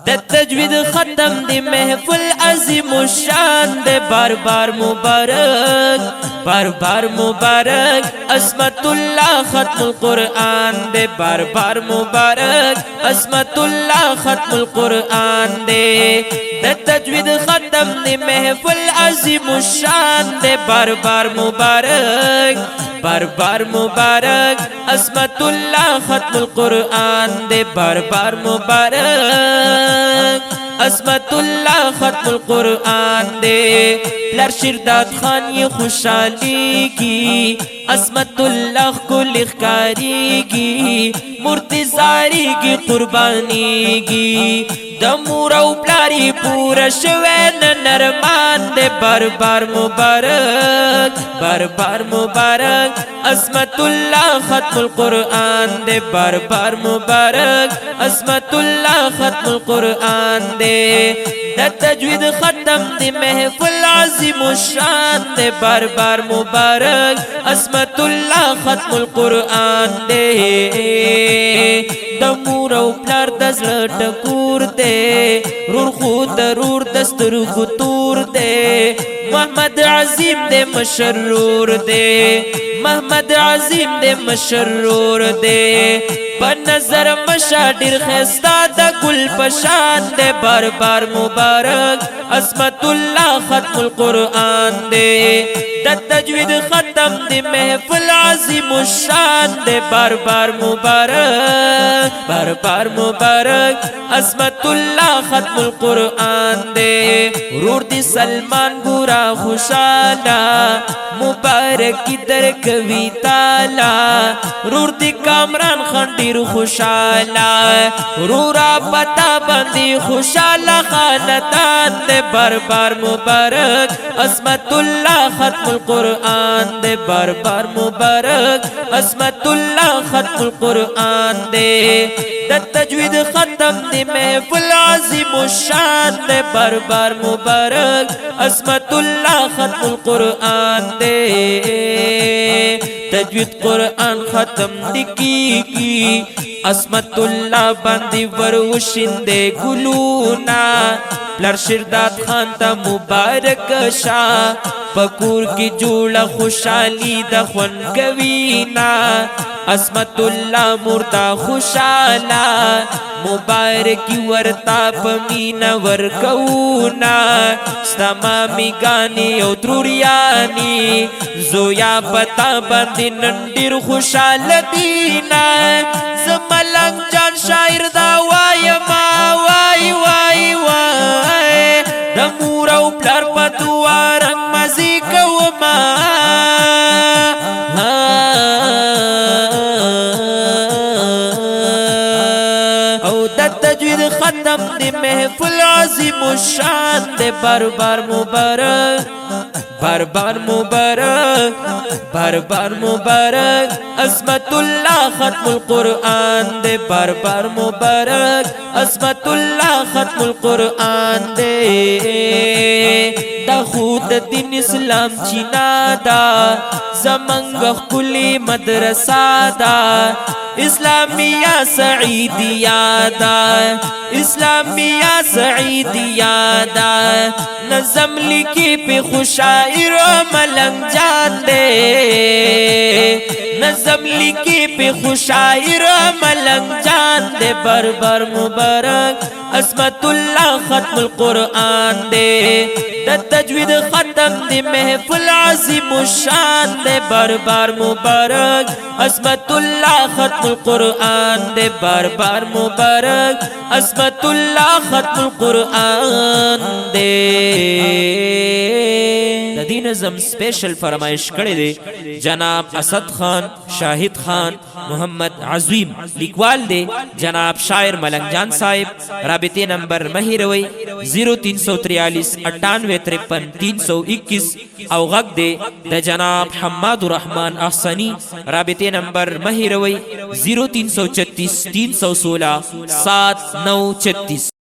د تجوید ختم دی محفل عظیم الشان دے بار بار مبارک بار بار مبارک عصمت اللہ ختم القرآن دے بار بار مبارک عصمت اللہ ختم القرآن دے د تجوید ختم دی محفل عظیم الشان دے بار بار مبارک بار بار مبارک عصمت اللہ ختم القرآن دے بار بار مبارک عصمت اللہ ختم القرآن دے لر شرداد خان یہ خوشحالی کی عصمت اللہ کو لخکاری کی مرتزاری کی قربانی کی دمور او پلاری پورا شوین نرمان دے بار بار مبارک بار بار مبارک عصمت اللہ ختم القرآن دے بار بار مبارک عصمت اللہ ختم القرآن دے دا تجوید ختم دی محفل عظیم الشان دے بار بار مبارک عصمت اللہ ختم القرآن دے دمور او پلار دزل ٹکور دے رور خود رور دستر خطور دے محمد عظیم دے مشرور دے محمد عظیم دے مشرور دے بنظر مشاڈر خیستا دا گل پشان دے بار بار مبارک عصمت اللہ ختم القرآن دے دا تجوید ختم دے محفل عظیم الشان دے بار بار مبارک بار بار مبارک عصمت اللہ ختم القرآن دے رور دی سلمان گورا خوشالا مبارک در کوي تالا رور دی کامران خندیر خوشالا رورا پتا بندی خوشالا خاندان دے بار بار مبارک عصمت اللہ ختم القرآن دے بار بار مبارک عصمت اللہ ختم القرآن دے دا تجوید ختم دی محفل عظیم الشان دے بار بار مبارک عصمت اللہ ختم القرآن دے تجوید قرآن ختم دی کی عصمت اللہ باندی وروشندے گلونا پلر شرداد خان تا مبارک شاہ پکور کی جوڑا خوشحالی دا خون کوینا عصمت اللہ مردہ خوشحالا مبارکی ورطا پمینا ورکونا ستمامی گانی او دروریانی زویا پتا بندی نندیر خوشحال دینا زمالنگ جان شاعر دا وائی ما وائی وائی وائی دمور او پلار پتوارنگ مزی کو ما او دا تجوید ختم دی محفل عظیم الشان دے بار بار مبارک بار بار مبارک بار بار مبارک عصمت اللہ ختم القرآن دے بار بار مبارک عصمت اللہ ختم القرآن دے دا خود دین اسلام چینا دا زمنگ کلی مدرسہ دا اسلامیہ سعیدیہ دا اسلامیہ سعیدیہ دا نظم لکی پہ خوشائر ملنگ جان دے نظم لکی پہ خوشائر ملنگ جان دے بار بار مبارک عصمت اللہ ختم القرآن دے دا تجوید ختم دی محفل عظیم الشان دے بار بار مبارک عصمت اللہ ختم القرآن دے بار بار مبارک عصمت اللہ ختم القرآن دے دی نظم سپیشل فرمائش کڑے دے جناب اسد خان شاہد خان محمد عظیم لیکوال دے جناب شاعر ملنگ جان صاحب رابطے نمبر مہی روی 0343 98 53 321 او غق دے دا جناب حماد الرحمن احسانی رابطے نمبر مہی روی 0336 316 7936